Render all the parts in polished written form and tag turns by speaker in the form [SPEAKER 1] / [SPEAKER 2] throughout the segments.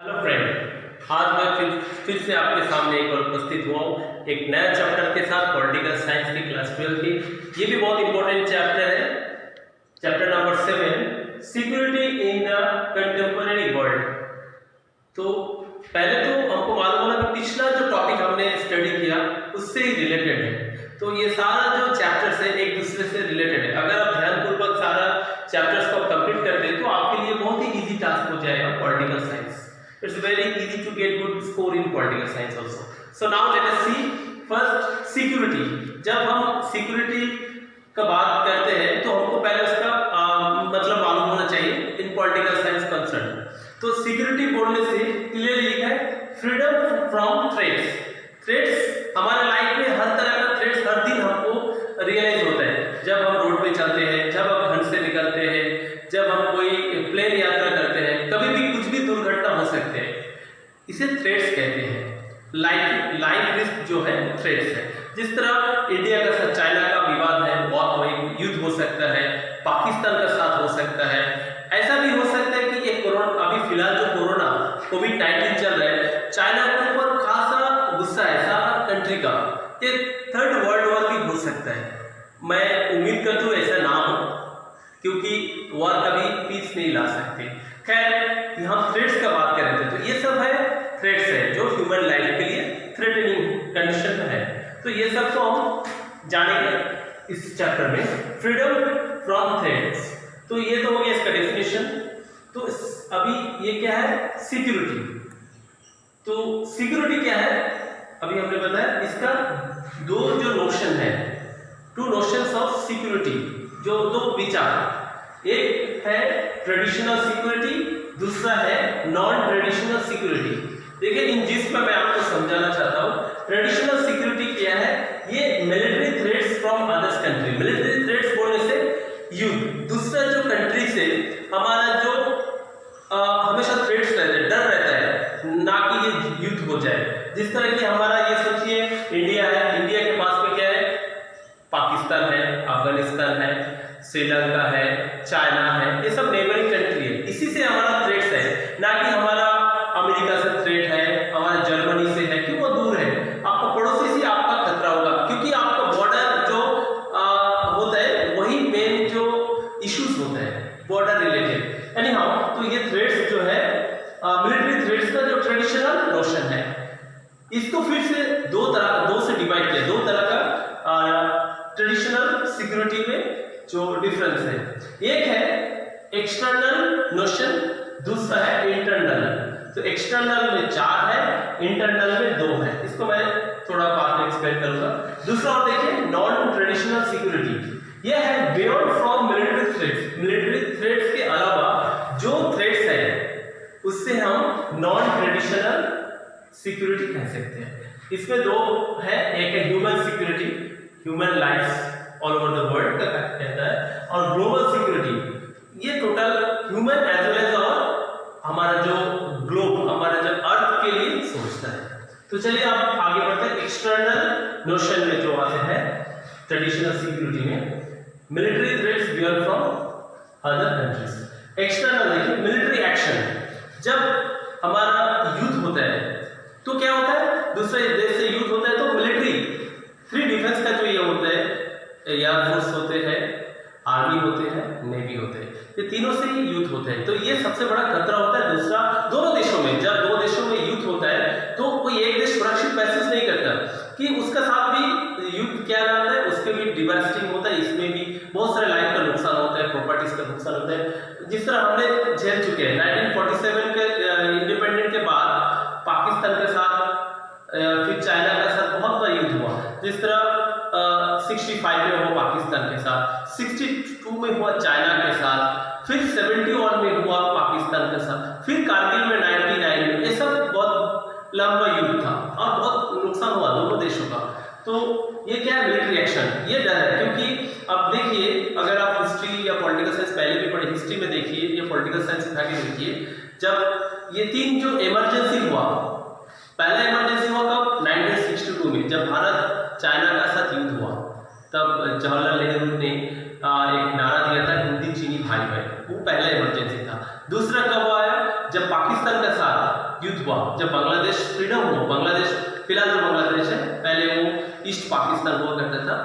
[SPEAKER 1] Hello friend, आज मैं फिर से आपके सामने एक बार उपस्थित हुआ हूँ एक नया चैप्टर के साथ पॉलिटिकल साइंस की क्लास 12 की। ये भी बहुत इंपॉर्टेंट चैप्टर है, chapter number 7, security in the contemporary world. तो पहले तो हमको मालूम होना कि पिछला जो टॉपिक हमने स्टडी किया उससे ही रिलेटेड है, तो ये सारा जो चैप्टर्स है एक दूसरे से रिलेटेड है। अगर आप ध्यानपूर्वक सारा चैप्टर्स को कंप्लीट करते हैं तो आपके लिए बहुत ही इजी टास्क हो जाएगा political science. It's very easy to get good score in political science also. So now let us see first security. जब हम security का बात करते हैं तो हमको पहले उसका मतलब मालूम होना चाहिए in political science concern. तो security बोलने से क्लियरली लिखा है freedom from threats. Threats हमारे लाइफ में हर तरह का threats हर दिन हमको रियलाइज होता है। जब हम रोड पे चलते हैं, जब हम घर से निकलते हैं, जब हम कोई प्लेन यात्रा करते हैं, कभी भी कुछ भी दुर्घटना हो सकते हैं, इसे थ्रेट्स कहते हैं। लाइफ रिस्क जो है थ्रेट्स है। जिस तरह इंडिया का साथ चाइना का विवाद है, बहुत युद्ध हो सकता है, पाकिस्तान का साथ हो सकता है, ऐसा भी हो सकता है कि एक कोरोना, अभी फिलहाल जो कोरोना कोविड-19 चल रहा है, चाइना के ऊपर खासा गुस्सा है सारा कंट्री का, एक थर्ड वर्ल्ड वॉर भी हो सकता है। मैं उम्मीद करता हूँ ऐसा ना हो, क्योंकि वॉर कभी पीस नहीं ला सकते। खैर, हम थ्रेट्स का बात कर रहे थे, तो ये सब है थ्रेट्स है जो ह्यूमन लाइफ के लिए थ्रेटनिंग कंडीशन में है। तो ये सब तो हम जानेंगे इस चैप्टर में, फ्रीडम फ्रॉम थ्रेट्स। तो ये तो हो गया इसका डेफिनेशन। तो अभी ये क्या है, सिक्योरिटी। तो सिक्योरिटी क्या है, अभी हमने बताया इसका दो जो नोशन है, टू नोशंस ऑफ सिक्योरिटी, जो दो विचार, एक है ट्रेडिशनल सिक्योरिटी, दूसरा है नॉन ट्रेडिशनल सिक्योरिटी। देखिए इन जिस पर मैं आपको समझाना चाहता हूँ, ट्रेडिशनल सिक्योरिटी क्या है, ये military threats from others country. Military threats बोलने से युद्ध, दूसरा जो कंट्री से हमारा जो हमेशा थ्रेट्स रहते हैं, डर रहता है ना कि ये युद्ध हो जाए। जिस तरह की हमारा ये सोचिए इंडिया है, इंडिया के पास में क्या है, पाकिस्तान है, अफगानिस्तान है, श्रीलंका है, चाइना है, ये सब नेबरिंग कंट्री है। इसी से हमारा थ्रेट्स है, ना कि हमारा अमेरिका से थ्रेट है, हमारा जर्मनी से है, क्यों वो दूर है। आपका पड़ोसी से आपका खतरा होगा, क्योंकि आपका बॉर्डर जो होता है वही मेन जो इश्यूज होता है बॉर्डर रिलेटेड। एनी हाउ, तो ये थ्रेट्स जो है मिलिट्री थ्रेट्स का जो ट्रेडिशनल नोशन है, इसको फिर से दो से डिवाइड किया, दो तरह का ट्रेडिशनल सिक्योरिटी में जो डिफरेंस है। एक है एक्सटर्नल नोशन, दूसरा है इंटरनल। तो एक्सटर्नल में 4 है, इंटरनल में 2 है। इसको मैं थोड़ा बाद में एक्सप्लेन करूंगा। दूसरा और देखिए नॉन ट्रेडिशनल सिक्योरिटी, यह है beyond from military threats. Military threats के अलावा जो थ्रेट्स है उससे हम नॉन ट्रेडिशनल सिक्योरिटी कह सकते हैं। इसमें 2 है, एक है human security, human life all over the world का कहता है, और ग्लोबल सिक्योरिटी, ये total human as well as और हमारा जो ग्लोब, हमारा जो अर्थ के लिए सोचता है। तो चलिए आप आगे बढ़ते हैं। एक्सटर्नल नोशन में जो आते हैं ट्रेडिशनल सिक्योरिटी में, military threats beyond from other countries. External देखिए मिलिट्री एक्शन, जब हमारा युद्ध होता है तो क्या होता है, दूसरे देश से युद्ध होता है तो मिलिट्री फ्री डिफेंस का जो ये होता है, एयर फोर्स होते हैं, आर्मी होते हैं, नेवी होते हैं, ये तीनों से ही युद्ध होते हैं। तो ये सबसे बड़ा खतरा होता है। दूसरा, दोनों देशों में, जब 2 देशों में युद्ध होता है तो कोई एक देश सुरक्षित महसूस नहीं करता कि उसका साथ भी युद्ध क्या रहता है, उसके भी डिवास्टिंग होता है, इसमें भी बहुत सारे लाइफ का नुकसान होता है, प्रॉपर्टीज का नुकसान होता है। जिस तरह हमने झेल चुके हैं 1947 के इंडिपेंडेंट के बाद पाकिस्तान के साथ, फिर चाइना के साथ बहुत बड़ा युद्ध हुआ। जिस तरह 65 में हुआ पाकिस्तान के साथ, 62 में हुआ चाइना के साथ, फिर 71 में हुआ पाकिस्तान के साथ, फिर कारगिल में 99 में। ये सब बहुत लंबा युद्ध था और बहुत नुकसान हुआ दोनों देशों का। तो ये क्या है, मिलिट्री एक्शन, ये डर है। क्योंकि अब देखिए, अगर आप हिस्ट्री या पॉलिटिकल साइंस पहले भी पढ़े, हिस्ट्री में देखिए या पॉलिटिकल साइंस उठा के देखिए, जब ये 3 जो इमरजेंसी हुआ, पहला इमरजेंसी हुआ कब, 1962 में, जब भारत चाइना का साथ युद्ध हुआ, तब जवाहरलाल नेहरू ने एक नारा दिया था, हिंदी चीनी भाई भाई। वो पहला इमरजेंसी था। दूसरा कब आया, जब पाकिस्तान के साथ युद्ध हुआ, जब बांग्लादेश फ्रीडम हुआ, बांग्लादेश फिलहाल जो बांग्लादेश है पहले वो ईस्ट पाकिस्तान हुआ करता था,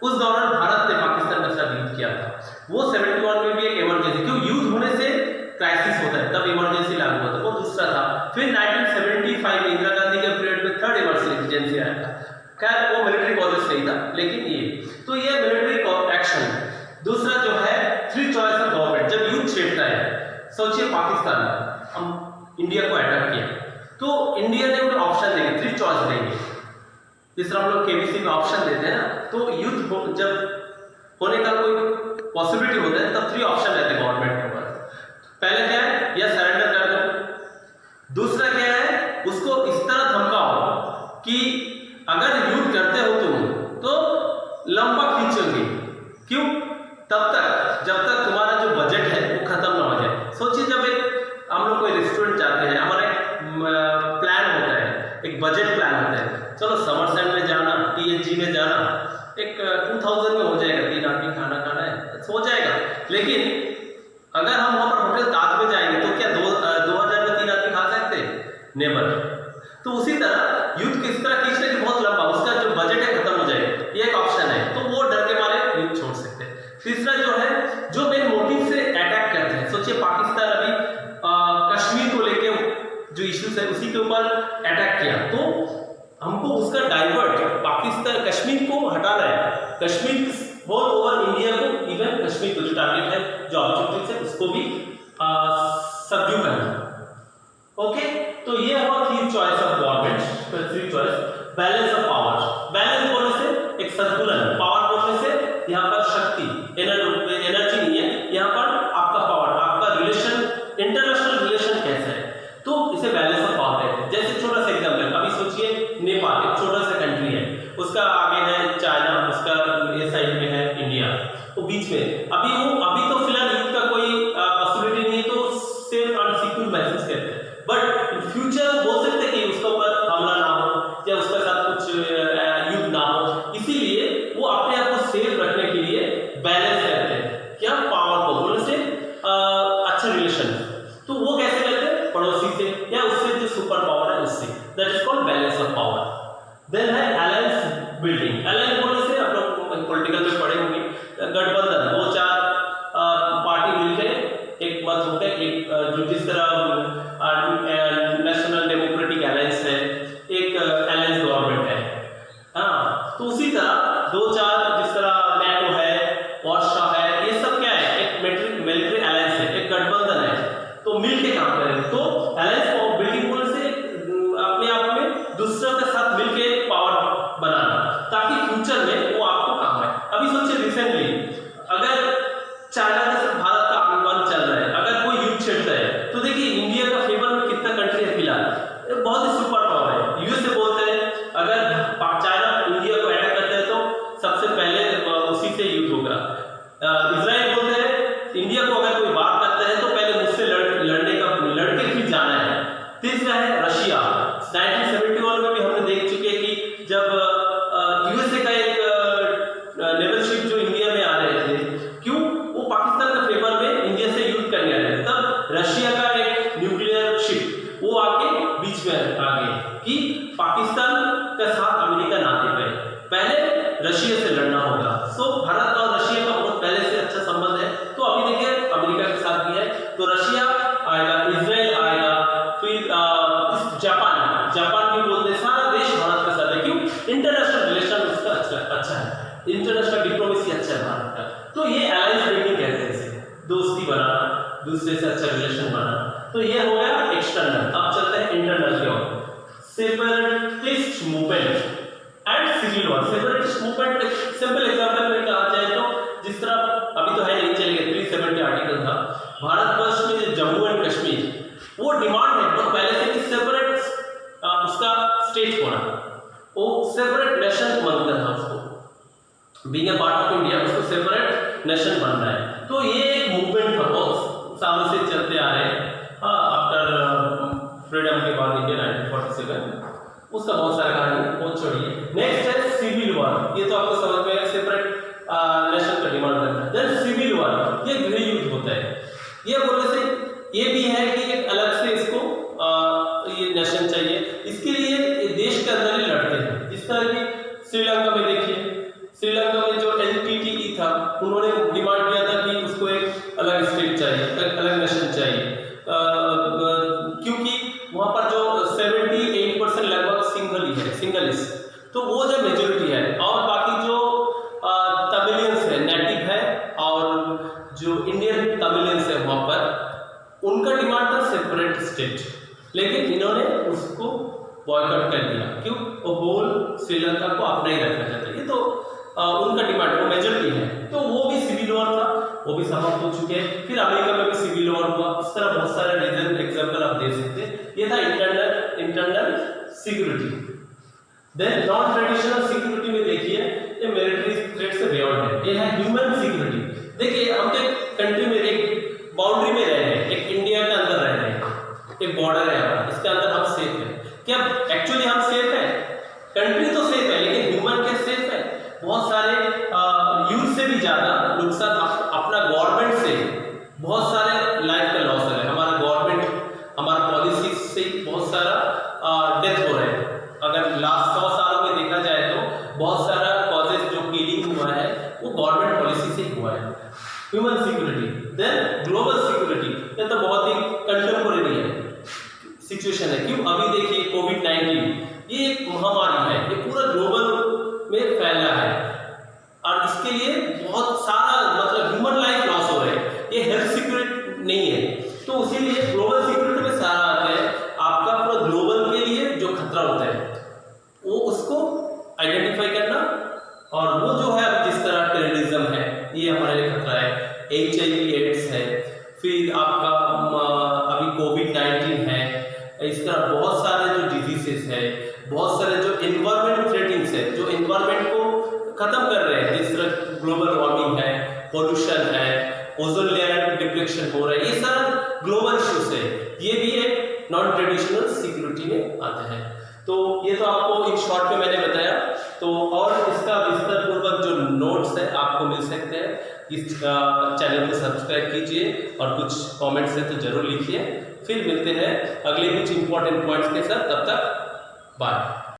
[SPEAKER 1] उस दौरान भारत ने पाकिस्तान के साथ युद्ध किया था। वो 71 में भी एक इमरजेंसी, क्यों युद्ध होने से क्राइसिस होता है, तब इमरजेंसी लागू हुआ था, वो दूसरा था। फिर 1975 में इंदिरा गांधी के पीरियड में थर्ड इमरजेंसी आया था। खैर वो मिलिट्री कॉजेस नहीं था, लेकिन ये मिलिट्री एक्शन। दूसरा जो है थ्री चॉइस ऑफ गवर्नमेंट, जब युद्ध छिड़ता है, सोचिए पाकिस्तान ने हम इंडिया को अटैक किया, तो इंडिया ने उन्हें ऑप्शन देंगे, थ्री चॉइस देंगे, जिस तरह हम लोग केबीसी में ऑप्शन देते हैं ना, तो युद्ध जब होने का कोई पॉसिबिलिटी होता है तब थ्री ऑप्शन रहते हैं गवर्नमेंट के पास। पहले क्या है, या सरेंडर कर दो, दूसरा क्या है, उसको इस तरह धमकाओ कि अगर युद्ध करते हो तुम तो लंबा खींचोगे, क्यों, तब तक जब तक तुम्हारा जो बजट है वो खत्म ना हो जाए। सोचिए जब एक हम लोग कोई रेस्टोरेंट जाते हैं, हमारा एक प्लान होता है, एक बजट प्लान होता है, चलो समरसेट में जाना, THG में जाना, एक 2000 में हो जाएगा, 3 आदमी खाना खाना है, हो जाएगा। लेकिन अगर हम वहाँ पर होटल ताज में जाएंगे तो क्या 2000 में 3 आदमी खा सकते? नेवर। तो उसी तरह युद्ध किस तरह खींचने की बहुत लंबा, उसका जो बजट है खत्म हो जाएगा, ये एक ऑप्शन है, तो वो डर के मारे युद्ध छोड़ सकते हैं। तीसरा जो है, जो मेन मोटिव से अटैक करते हैं, सोचिए पाकिस्तान अभी कश्मीर को लेके जो इश्यूज है उसी के ऊपर अटैक किया, तो हमको उसका डाइवर्ट, पाकिस्तान कश्मीर को हटाना है, कश्मीर ऑल ओवर इंडिया को, इवन कश्मीर को जो टारगेट है, जो ऑब्जेक्टिव है, उसको भी सबड्यू करना। ओके, तो ये हुआ three choice of government, three choice. Balance of power, balance बोलने से एक संतुलन, पावर बोलने से यहाँ पर शक्ति, एनर्जी नहीं है, यहाँ पर आपका पावर, आपका रिलेशन, इंटरनेशनल रिलेशन कैसा है, तो इसे बैलेंस ऑफ पावर कहते हैं। जैसे छोटा सा एग्जांपल, अभी सोचिए नेपाल एक छोटा सा कंट्री है, उसका आगे है चाइना, उसका ये साइड में है इंडिया, तो बीच में अभी तो फिलहाल युद्ध का कोई पॉसिबिलिटी नहीं है, तो सेफ एंड सिक्योर महसूस करते हैं, बट इन फ्यूचर बोल सकते हैं कि उसके ऊपर हमला ना हो या उसके साथ कुछ युद्ध ना हो, इसीलिए वो अपने आप को सेफ रखने के लिए बैलेंस करते हैं, क्या, पावर को, बोलने से अच्छा रिलेशन, तो वो कैसे करते हैं, पड़ोसी से या उससे जो सुपर पावर है उससे, that is called balance of power. Then है अलायंस बिल्डिंग, अलायंस बोलने से आप लोग पॉलिटिकल में पढ़े होंगे, गठबंधन, 2-4 पार्टी मिलकर एक मत होकर एक जो जिस तरह नेशनल डेमोक्रेटिक अलायंस है, एक अलायंस गवर्नमेंट है, हाँ, तो उसी तरह 2-4 जिस तरह नेटो है, वार्शा है, ये सब क्या है, एक मिलिट्री अलायंस है, एक गठबंधन है, तो मिलके काम करें, तो अलायंस बिल्डिंग बोलने से अपने आप में दूसरों के साथ मिलके पावर बनाना, ताकि फ्यूचर में वो आपको काम आए। अभी सोचिए रिसेंटली अगर चाइना के साथ भारत का आंदोलन चल रहा है, अगर कोई युद्ध छिड़ता है, तो देखिए इंडिया का फेवर में कितना कंट्री है फिलहाल, बहुत ही सुपर पावर है। यूएसए बोलते हैं अगर चाइना इंडिया को अटैक करता है तो सबसे पहले उसी से युद्ध होगा। इजराइल बोलते हैं इंडिया को अगर कोई बात करता है तो पहले मुझसे लड़के फिर जाना है। तीसरा है रशिया, 1971 में भी हमने देख चुके हैं कि जब यूएसए का एक नेवल शिप जो इंडिया में आ रहे थे, क्यों, वो पाकिस्तान के फेवर में इंडिया से युद्ध करने आ रहे थे, तब रशिया का एक न्यूक्लियर शिप वो आके बीच में आ गए कि पाकिस्तान के साथ अमेरिका ना दे पाए, पहले रशिया से लड़ना होगा। सो भारत और रशिया का बहुत पहले से अच्छा संबंध है, तो अभी देखिए अमेरिका के साथ भी है, तो रशिया आएगा, इजराइल आएगा, फिर जापान भी बोलते, सारा देश भारत के साथ है, क्यों, इंटरनेशनल रिलेशन उसका अच्छा है, इंटरनेशनल डिप्लोमेसी अच्छा है भारत का, तो ये अलायंस बिल्डिंग कहते हैं इसे, दोस्ती बनाना, दूसरे से अच्छा रिलेशन बनाना। तो ये हो गया एक्सटर्नल। अब चलते हैं इंटरनल की ओर, separatist movement and civil war. Separatist movement simple example में कहा जाए तो जिस तरह अभी तो है नहीं चलेगा, 370 आर्टिकल था, भारतवर्ष में जम्मू एंड कश्मीर, वो डिमांड है बहुत पहले से कि सेपरेट उसका स्टेट होना, वो सेपरेट नेशन बनता था, उसको being a part of India उसको सेपरेट नेशन बनना है। तो ये एक मूवमेंट था, बहुत सालों से चलते आ रहे हैं, आफ्टर फ्रीडम के बाद इंडिया 1947, उसका बहुत सारा कहानी बहुत छोड़िए। नेक्स्ट है सिविल वॉर, ये तो आपको समझ में, सेपरेट नेशन का डिमांड करता है। देन सिविल वॉर, ये गृह युद्ध होता है, ये बोलने से ये भी है कि एक अलग से इसको ये नेशन चाहिए, इसके लिए ये देश के अंदर ही लड़ते हैं। जिस तरह की श्रीलंका में देखिए, श्रीलंका में जो LTTE था, उन्होंने डिमांड किया था कि उसको एक अलग स्टेट चाहिए, एक अलग नेशन चाहिए, क्योंकि वहाँ पर जो 78% लगभग सिंगलिस, तो वो जो मेजोरिटी है, और बाकी जो तमिलियंस है, नेटिव है, और जो इंडियन तमिलियंस है वहाँ पर, उनका डिमांड था सेपरेट स्टेट, लेकिन इन्होंने उसको बॉयकॉट कर दिया। क्यों? वो होल श्रीलंका को अपना ही रखना चाहते हैं। ये तो उनका डिमांड, वो मेजोरिटी है। तो वो भी सिविल वॉर था, वो भी समाप्त हो चुके हैं। फिर अमेरिका में भी सिविल वॉर हुआ। इस तरह बहुत सारे रीजन एग्जाम्पल आप दे सकते हैं। ये था internal security. Then non traditional security में देखिए, ये मिलिट्री थ्रेट से बियॉन्ड है। ये है ह्यूमन सिक्योरिटी। देखिए, हम एक कंट्री में एक बाउंड्री में रह रहे हैं, एक इंडिया के अंदर रह रहे हैं, एक बॉर्डर है हमारा, इसके अंदर हम सेफ हैं। क्या एक्चुअली हम सेफ हैं? कंट्री तो सेफ है, लेकिन ह्यूमन क्या सेफ है? बहुत सारे यूथ से भी ज्यादा नुकसान अपना गवर्नमेंट से, बहुत सारे लाइफ का लॉस है। हमारा गवर्नमेंट, हमारा पॉलिसी से बहुत सारा डेथ हो रहा है। अगर लास्ट 100 सालों में देखा जाए तो बहुत सारा कॉजेज जो किलिंग हुआ है वो गवर्नमेंट पॉलिसी से ही हुआ है। Human security. Then global security, ये तो बहुत ही कंटेम्पोरेरी है सिचुएशन है। क्यों? अभी देखिए कोविड-19, ये एक महामारी है, ये पूरा ग्लोबल में फैला है, और इसके लिए बहुत सारा मतलब ह्यूमन लाइफ लॉस हो रहे हैं। ये हेल्थ सिक्योरिटी नहीं है, तो उसीलिए ग्लोबल सिक्योरिटी में सारा आता है। आपका पूरा ग्लोबल के लिए जो खतरा होता है वो उसको आइडेंटिफाई करना, और वो जो है जिस तरह टेररिज्म है, ये हमारे लिए खतरा है। HIV एड्स है, फिर आपका अभी कोविड-19 है, इस तरह बहुत सारे जो डिजीजेस है, बहुत सारे जो एनवायरमेंट थ्रेटिंग्स है, जो एनवायरमेंट को खत्म कर रहे हैं, जिस तरह ग्लोबल वार्मिंग है, पोल्यूशन है, ओजोन लेयर डिप्लेक्शन हो रहा है, ये सारा ग्लोबल इश्यूज है। ये भी एक नॉन ट्रेडिशनल सिक्योरिटी में आता है। तो ये तो आपको इन शॉर्ट में मैंने बताया। तो और इसका विस्तार पूर्वक जो नोट्स है आपको मिल सकते हैं। इस चैनल को सब्सक्राइब कीजिए, और कुछ कमेंट्स है तो जरूर लिखिए। फिर मिलते हैं अगले कुछ इंपॉर्टेंट पॉइंट्स के साथ। तब तक बाय।